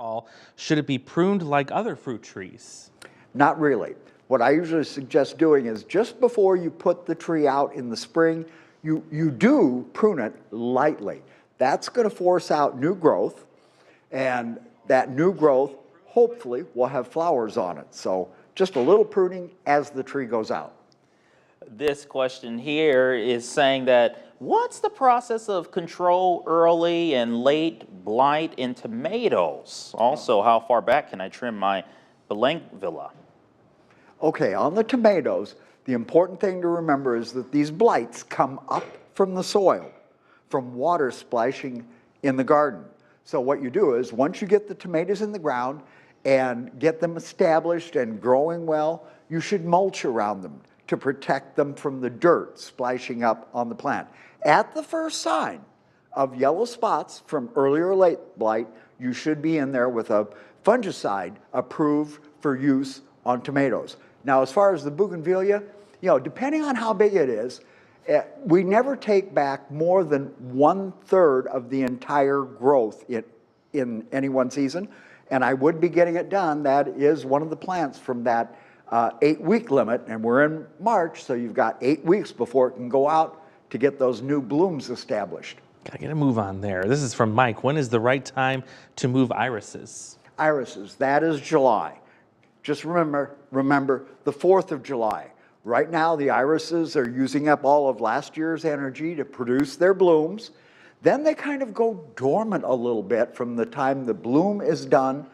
Tall, should it be pruned like other fruit trees? Not really. What I usually suggest doing is just before you put the tree out in the spring, you do prune it lightly. That's going to force out new growth, and that new growth hopefully will have flowers on it. So just a little pruning as the tree goes out. This question here is saying that what's the process of control early and late blight in tomatoes? Also, how far back can I trim my Belenvilla? Okay, on the tomatoes, the important thing to remember is that these blights come up from the soil, from water splashing in the garden. So what you do is once you get the tomatoes in the ground and get them established and growing well, you should mulch around them to protect them from the dirt splashing up on the plant. At the first sign of yellow spots from early or late blight, you should be in there with a fungicide approved for use on tomatoes. Now, as far as the bougainvillea, depending on how big it is, we never take back more than 1/3 of the entire growth in any one season, and I would be getting it done. That is one of the plants from that 8-week limit, and we're in March, so you've got 8 weeks before it can go out to get those new blooms established. Gotta get a move on there. This is from Mike. When is the right time to move irises? Irises, that is July. Just remember the 4th of July. Right now, the irises are using up all of last year's energy to produce their blooms. Then they kind of go dormant a little bit from the time the bloom is done,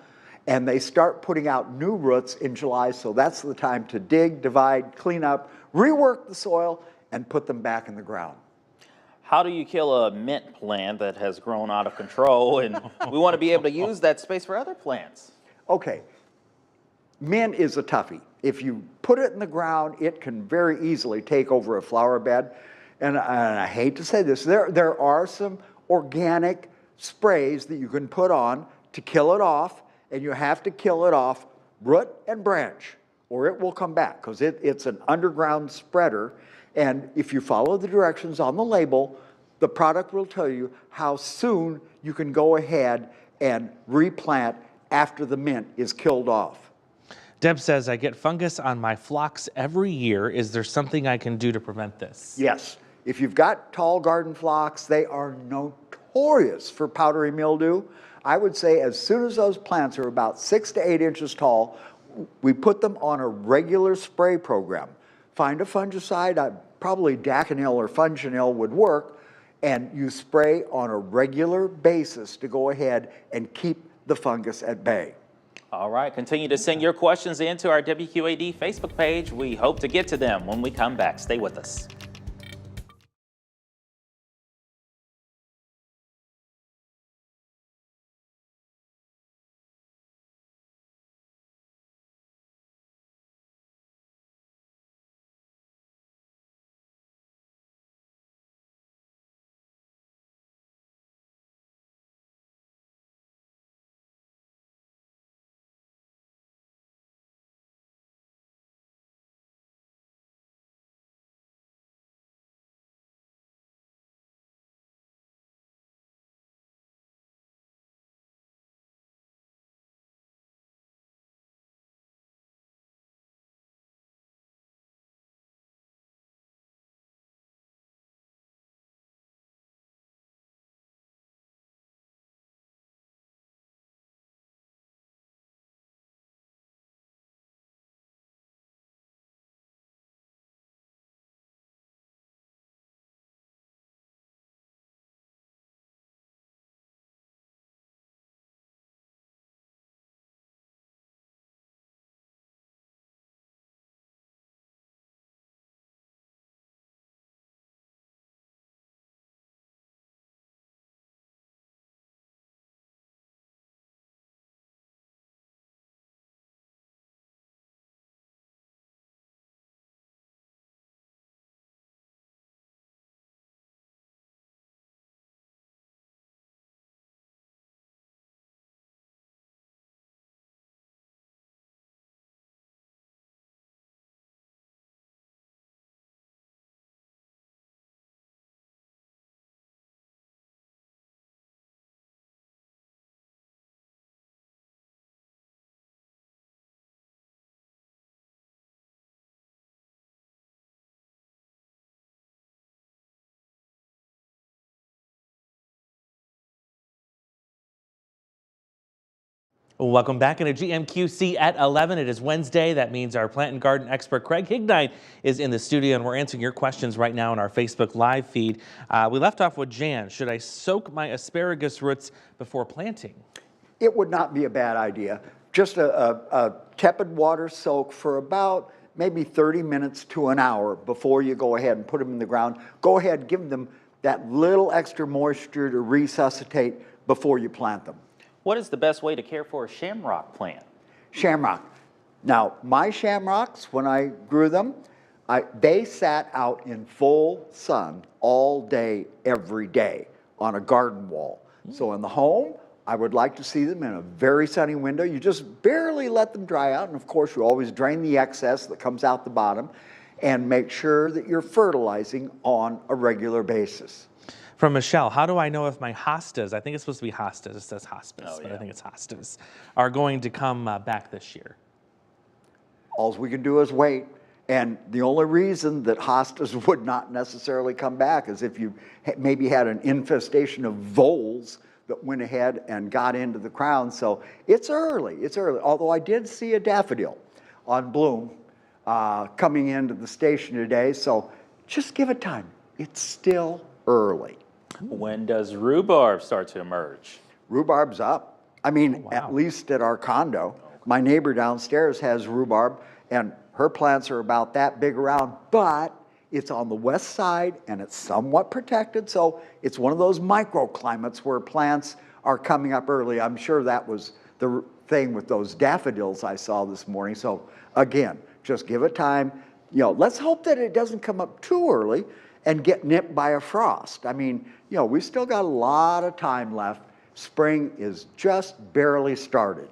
and they start putting out new roots in July. So that's the time to dig, divide, clean up, rework the soil, and put them back in the ground. How do you kill a mint plant that has grown out of control and we want to be able to use that space for other plants? Okay, mint is a toughie. If you put it in the ground, it can very easily take over a flower bed. And I hate to say this, there are some organic sprays that you can put on to kill it off, and you have to kill it off root and branch, or it will come back, because it's an underground spreader. And if you follow the directions on the label, the product will tell you how soon you can go ahead and replant after the mint is killed off. Deb says, I get fungus on my phlox every year. Is there something I can do to prevent this? Yes. If you've got tall garden phlox, they are notorious for powdery mildew. I would say as soon as those plants are about 6 to 8 inches tall, we put them on a regular spray program. Find a fungicide, probably Daconil or Funginil would work, and you spray on a regular basis to go ahead and keep the fungus at bay. All right, continue to send your questions into our WQAD Facebook page. We hope to get to them when we come back. Stay with us. Welcome back into GMQC at 11. It is Wednesday. That means our plant and garden expert Craig Hignight is in the studio, and we're answering your questions right now on our Facebook Live feed. We left off with Jan. Should I soak my asparagus roots before planting? It would not be a bad idea. Just a tepid water soak for about maybe 30 minutes to an hour before you go ahead and put them in the ground. Go ahead, give them that little extra moisture to resuscitate before you plant them. What is the best way to care for a shamrock plant? Shamrock. Now, my shamrocks, when I grew them, they sat out in full sun all day, every day on a garden wall. So in the home, I would like to see them in a very sunny window. You just barely let them dry out. And of course, you always drain the excess that comes out the bottom and make sure that you're fertilizing on a regular basis. From Michelle, how do I know if my hostas, I think it's supposed to be hostas, it says hospice, but I think it's hostas, are going to come back this year? All we can do is wait. And the only reason that hostas would not necessarily come back is if you maybe had an infestation of voles that went ahead and got into the crown. So it's early, Although I did see a daffodil on bloom coming into the station today. So just give it time. It's still early. When does rhubarb start to emerge? Rhubarb's up. I mean, at least at our condo. My neighbor downstairs has rhubarb, and her plants are about that big around, but it's on the west side and it's somewhat protected, so it's one of those microclimates where plants are coming up early. I'm sure that was the thing with those daffodils I saw this morning. So again, just give it time. You know, let's hope that it doesn't come up too early and get nipped by a frost. I mean, you know, we've still got a lot of time left. Spring is just barely started.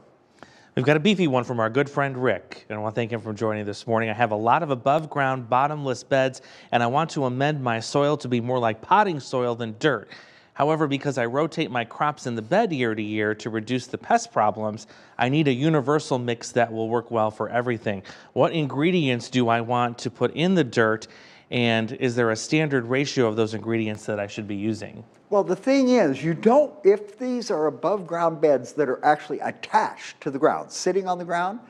We've got a beefy one from our good friend Rick, and I want to thank him for joining this morning. I have a lot of above ground bottomless beds, and I want to amend my soil to be more like potting soil than dirt. However, because I rotate my crops in the bed year to year to reduce the pest problems, I need a universal mix that will work well for everything. What ingredients do I want to put in the dirt, and is there a standard ratio of those ingredients that I should be using? Well, the thing is, if these are above ground beds that are actually attached to the ground, sitting on the ground,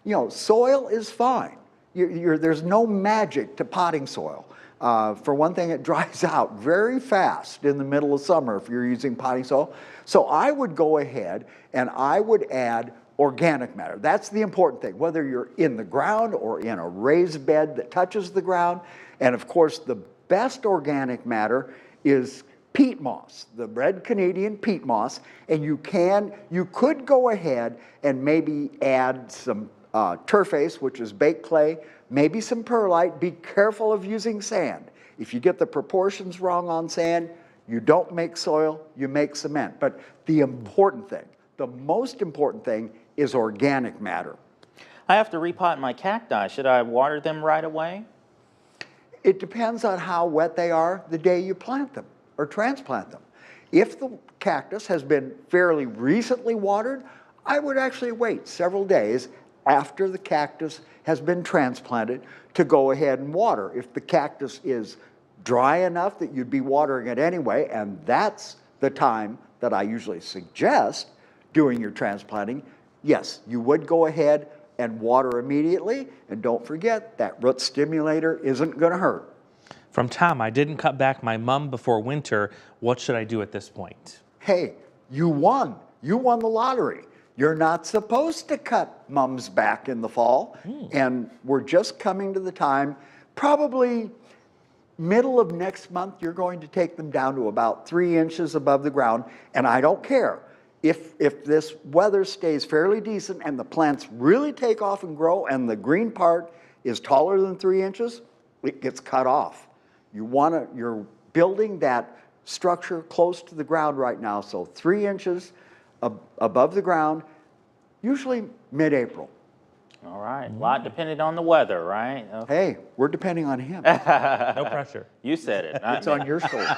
you know, soil is fine. There's no magic to potting soil. For one thing, it dries out very fast in the middle of summer if you're using potting soil. So I would go ahead and I would add organic matter. That's the important thing, whether you're in the ground or in a raised bed that touches the ground. And of course, the best organic matter is peat moss, the red Canadian peat moss, and you could go ahead and maybe add some turface, which is baked clay, maybe some perlite. Be careful of using sand. If you get the proportions wrong on sand, you don't make soil, you make cement. But the important thing, the most important thing is organic matter. I have to repot my cacti. Should I water them right away? It depends on how wet they are the day you plant them or transplant them. If the cactus has been fairly recently watered, I would actually wait several days after the cactus has been transplanted to go ahead and water. If the cactus is dry enough that you'd be watering it anyway, and that's the time that I usually suggest doing your transplanting, yes, you would go ahead and water immediately, and don't forget that root stimulator isn't going to hurt. From Tom, I didn't cut back my mum before winter. What should I do at this point? Hey, you won. You won the lottery. You're not supposed to cut mums back in the fall. And we're just coming to the time, probably middle of next month, you're going to take them down to about 3 inches above the ground. And I don't care. If this weather stays fairly decent and the plants really take off and grow and the green part is taller than 3 inches, it gets cut off. You're building that structure close to the ground right now, so 3 inches above the ground, usually mid-April. All right. A lot dependent on the weather, right? Okay. Hey, we're depending on him. No pressure. You said it. Not It's me. on your shoulders,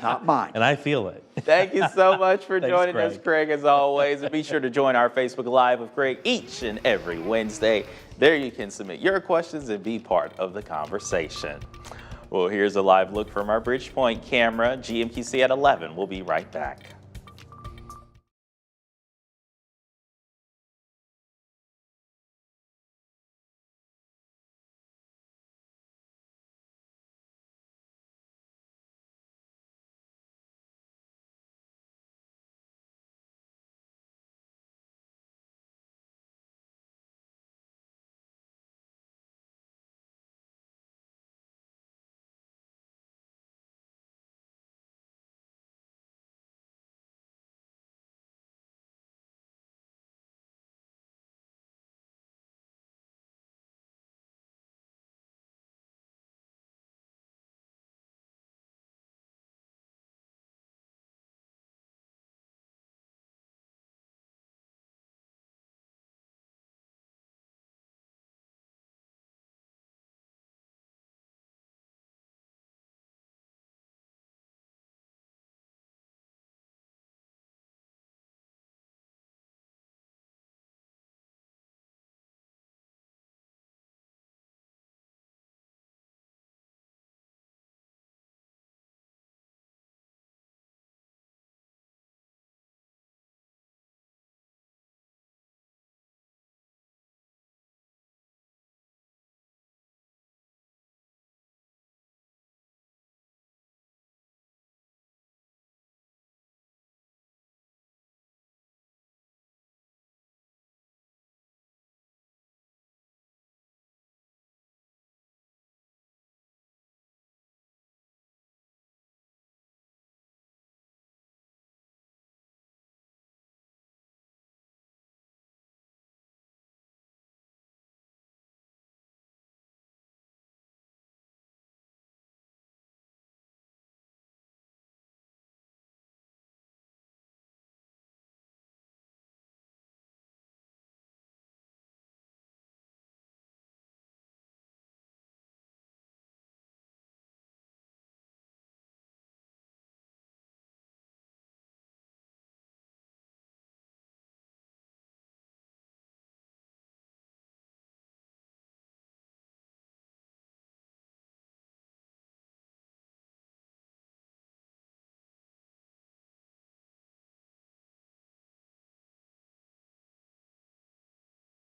not mine. And I feel it. Thank you so much for Thanks, joining us, Craig, as always. And be sure to join our Facebook Live with Craig each and every Wednesday. There you can submit your questions and be part of the conversation. Well, here's a live look from our Bridgepoint camera, GMQC at 11. We'll be right back.